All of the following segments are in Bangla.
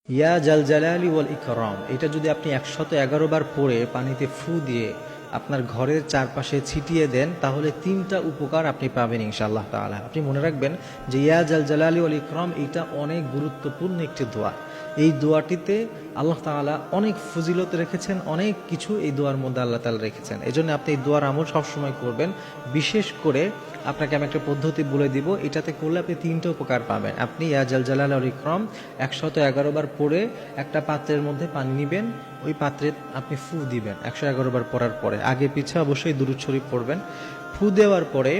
ইয়া জাল জালালি ওয়াল ইকরাম, এটা যদি আপনি 111 বার পড়ে পানিতে ফু দিয়ে আপনার ঘরের চারপাশে ছিটিয়ে দেন, তাহলে 3টা উপকার আপনি পাবেন ইনশাআল্লাহ তাআলা। আপনি মনে রাখবেন যে ইয়া জাল জালালি ওয়াল ইকরাম এটা অনেক গুরুত্বপূর্ণ একটি দোয়া। এই দোয়াটিতে আল্লাহ তাআলা অনেক ফজিলত রেখেছেন, অনেক কিছু এই দোয়ার মধ্যে আল্লাহ তাআলা রেখেছেন। এজন্য আপনি এই দোয়ার আমল সবসময় করবেন। বিশেষ করে আপনাকে আমি একটা পদ্ধতি বলে দিব, এটাতে করলে আপনি 3টা উপকার পাবেন। আপনি ইয়া জাল জালালি ওয়াল ইকরাম 111 বার পড়ে একটা পাত্রের মধ্যে পানি নেবেন, ওই পাত্রে আপনি ফু দিবেন 111 বার পড়ার পরে। আগে পিছে অবশ্যই দুরূদ শরীফ পড়বেন। ফু দেওয়ার পরে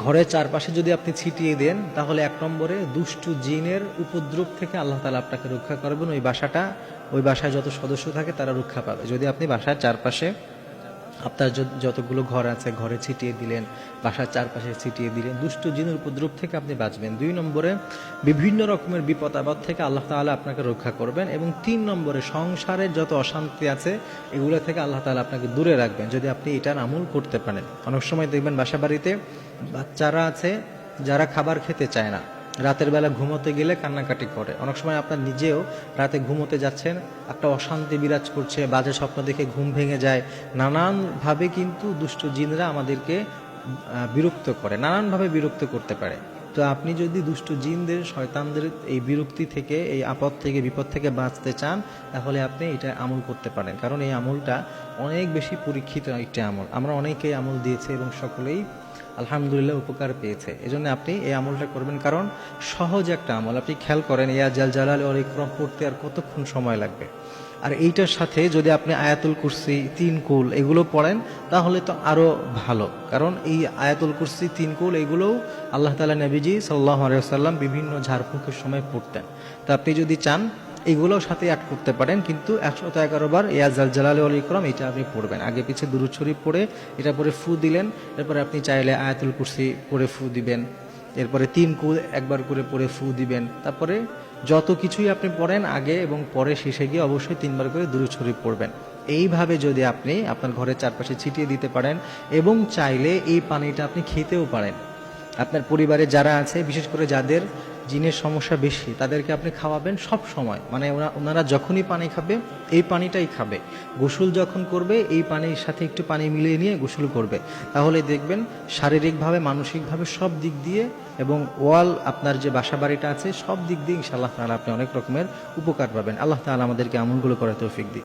ঘরের চারপাশে যদি আপনি ছিটিয়ে দেন, তাহলে 1 নম্বরে দুষ্টু জিনের উপদ্রব থেকে আল্লাহ তাআলা আপনাকে রক্ষা করবেন। ওই বাসায় যত সদস্য থাকে তারা রক্ষা পাবে। যদি আপনি বাসার চারপাশে আপনার যতগুলো ঘর আছে ঘরে ছিটিয়ে দিলেন, বাসার চারপাশে ছিটিয়ে দিলেন, দুষ্টু জিনের উপদ্রব থেকে আপনি বাঁচবেন। 2 নম্বরে বিভিন্ন রকমের বিপদ আপদ থেকে আল্লাহ তাআলা আপনাকে রক্ষা করবেন। এবং 3 নম্বরে সংসারের যত অশান্তি আছে এগুলো থেকে আল্লাহ তাআলা আপনাকে দূরে রাখবেন, যদি আপনি এটার আমল করতে পারেন। অনেক সময় দেখবেন বাসা বাড়িতে বাচ্চারা আছে যারা খাবার খেতে চায় না, রাতের বেলা ঘুমোতে গেলে কান্নাকাটি করে। অনেক সময় আপনার নিজেও রাতে ঘুমোতে যাচ্ছেন, একটা অশান্তি বিরাজ করছে, বাজে স্বপ্ন দেখে ঘুম ভেঙে যায়। নানানভাবে কিন্তু দুষ্ট জিনরা আমাদেরকে বিরক্ত করে, নানানভাবে বিরক্ত করতে পারে। তো আপনি যদি দুষ্ট জিনদের, শয়তানদের এই বিরক্তি থেকে, এই আপদ থেকে, বিপদ থেকে বাঁচতে চান, তাহলে আপনি এটা আমল করতে পারেন। কারণ এই আমলটা অনেক বেশি পরীক্ষিত একটি আমল। আমরা অনেকেই আমল দিয়েছি এবং সকলেই আলহামদুলিল্লাহ উপকার পেয়েছে। এজন্য আপনি এই আমলটা করবেন, কারণ সহজ একটা আমল। আপনি খেয়াল করেন ইয়া জাল জালালি ওয়াল ইকরাম পড়তে আর কতক্ষণ সময় লাগবে। আর এইটার সাথে যদি আপনি আয়াতুল কুরসি, 3 কুল এগুলো পড়েন, তাহলে তো আরো ভালো। কারণ এই আয়াতুল কুরসি, 3 কুল এগুলোও আল্লাহ তাআলা নবীজি সাল্লাল্লাহু আলাইহি ওয়াসাল্লাম বিভিন্ন ঝাড়ফুঁকের সময় পড়তেন। তো আপনি যদি চান এগুলোর সাথে অ্যাড করতে পারেন, কিন্তু 111 বার ইয়া জাল জালালি ওয়াল ইকরাম এটা আপনি পড়বেন। আগে পিছে দুরূদ শরীফ পড়ে এটা পরে ফু দিলেন, এরপরে আপনি চাইলে আয়াতুল কুরসি পড়ে ফু দিবেন, এরপরে 3 কুল একবার করে পড়ে ফু দিবেন। তারপরে যত কিছুই আপনি পড়েন আগে এবং পরে শেষে গিয়ে অবশ্যই 3 বার করে দুরূদ শরীফ পড়বেন। এইভাবে যদি আপনি আপনার ঘরের চারপাশে ছিটিয়ে দিতে পারেন এবং চাইলে এই পানিটা আপনি খেতেও পারেন, আপনার পরিবারে যারা আছে, বিশেষ করে যাদের জিনের সমস্যা বেশি, তাদেরকে আপনি খাওয়াবেন সব সময়। মানে ওনারা যখনই পানি খাবে এই পানিটাই খাবে। গোসল যখন করবে এই পানির সাথে একটু পানি মিলিয়ে নিয়ে গোসল করবে। তাহলে দেখবেন শারীরিকভাবে, মানসিকভাবে সব দিক দিয়ে এবং আপনার যে বাসা বাড়িটা আছে সব দিক দিয়ে ইনশাআল্লাহ তাআলা আপনি অনেক রকমের উপকার পাবেন। আল্লাহ তাআলা আমাদেরকে আমলগুলো করার তৌফিক দিন।